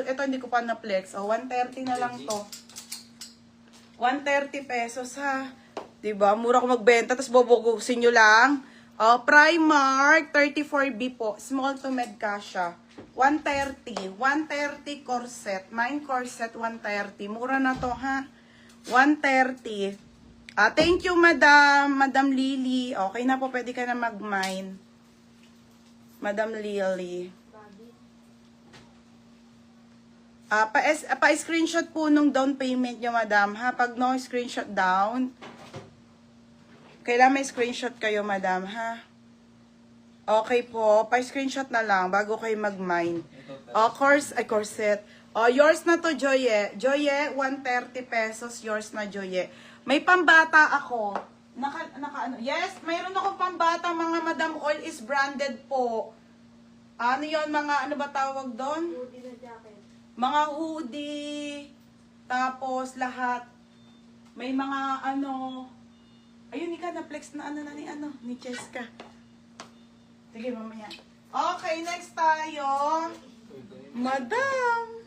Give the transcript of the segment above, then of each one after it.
Ito hindi ko pa na-flex. O, 130 na lang to. 130 pesos ha. Diba? Mura ko magbenta. Tapos bobogusin nyo lang. O, Primark, 34B po. Small to med kasha. 130. 130 corset. Mine corset, 130. Mura na to ha. 130. Thank you, Madam. Madam Lily. Okay na po. Pwede ka na mag-mine. Madam Lily. Pa-screenshot po nung down payment nyo, madam, ha? Pag no screenshot down, kailangan may screenshot kayo, madam, ha? Okay po, pa-screenshot na lang bago kayo mag-mine. Corset. Yours na to, Joye. Joye, 130 pesos. Yours na, Joye. May pambata ako. Ano? Yes, mayroon akong pambata, mga madam. All is branded po. Ano yon, mga, ano ba tawag doon? Hoodie na jacket. Mga hoodie, tapos lahat. May mga ano, ayun, ika na-flex na ano na ni Cheska. Sige, mamaya. Okay, next tayo. Madam.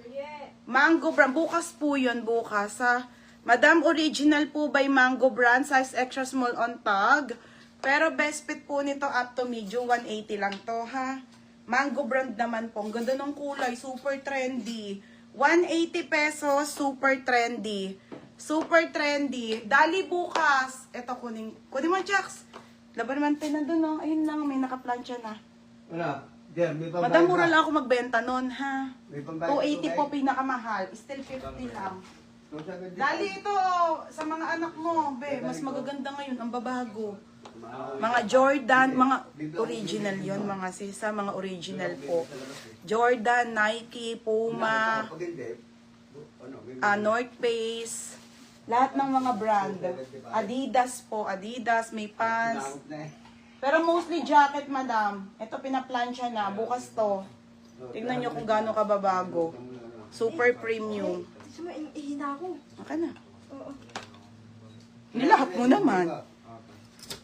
Mango brand. Bukas po yun, bukas ha. Madam, original po by Mango brand, size extra small on tag. Pero best fit po nito up to medium, 180 lang to ha. Mango brand naman po. Ang ganda ng kulay. Super trendy. 180 pesos. Super trendy. Super trendy. Dali bukas. Ito, kunin mo, Jax. Laban naman tayo na dun, no? Ayun lang, may nakaplansya na. Wala. Diyan, may pambayad. Madam, mura lang ako magbenta nun, ha? May pambayad. 280 po pinakamahal. Still 50 lang. Dali ito sa mga anak mo, be. Mas magaganda ngayon. Ang babago. Mga Jordan, mga original yon, mga sisa, mga original po. Jordan, Nike, Puma, North Face, lahat ng mga brand. Adidas po, Adidas, may pants. Pero mostly jacket, madam. Ito pinaplansya na, bukas to. Tingnan nyo kung gaano kababago. Super premium. Ihina ko. Okay na. Oo. Nilahat mo naman.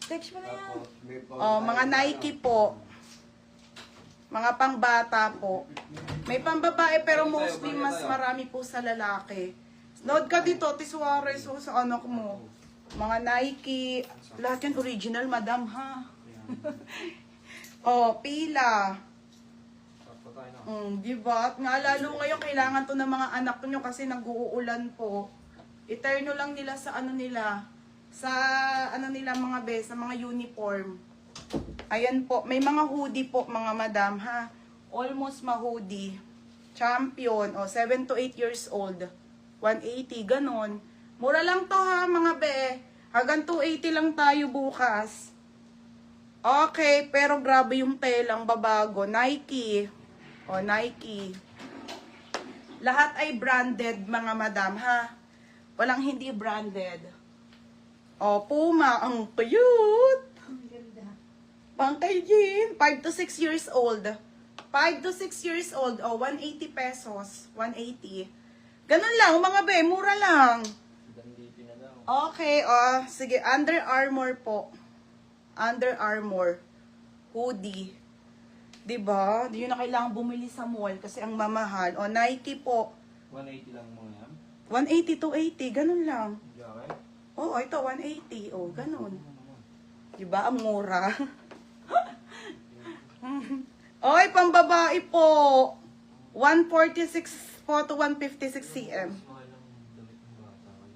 Text mo na yan. Mga Nike po. Mga pangbata po. May pambabae pero mostly mas marami po sa lalaki. Nood ka dito, Suarez o sa anak mo. Mga Nike. Lahat yan original, madam, ha? Pila. Diba? At nga lalo ngayon, kailangan to ng mga anak nyo kasi nag-uulan po. Eterno lang nila sa ano nila. Sa ano nila mga sa mga uniform. Ayan po, may mga hoodie po mga madam ha. Almost ma-hoodie. Champion, 7 to 8 years old. 180, ganon. Mura lang to ha mga be. Hanggang 280 lang tayo bukas. Okay, pero grabe yung telang babago. Nike. Nike. Lahat ay branded mga madam ha. Walang hindi branded. Puma, ang cute. Ang ganda. Pangkay Jean, 5 to 6 years old. 5 to 6 years old, 180 pesos. 180. Ganun lang, mga be, mura lang. Okay, sige, Under Armour po. Under Armour. Hoodie. Diba? Di yun na kailangan bumili sa mall kasi ang mamahal. Nike po. 180 lang mo yan? 180 to 80, ganun lang. Okay. Ito, 180. Ganun. Diba? Ang mura. Oy, pambabae po. 146 po to 156 cm.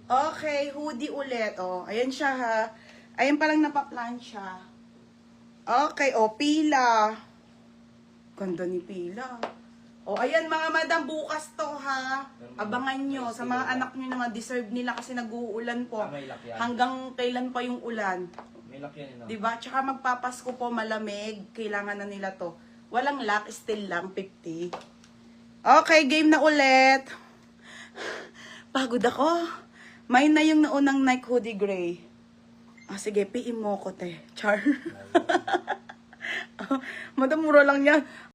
Okay, hoodie ulit. Ayan siya ha. Ayan palang napaplansya. Okay, pila. Ganda ni pila. Ayan mga madam, bukas to ha. Abangan nyo sa mga anak nyo na deserve nila kasi nag-uulan po. May lakyan. Hanggang kailan pa yung ulan. May lakyan yun. Diba? Tsaka magpapasko po malamig. Kailangan na nila to. Walang lock, still lang 50. Okay, game na ulit. Pagod ako. May na yung naunang Nike hoodie gray. Sige, PM mo ko te. Char. Madam, mura lang yan.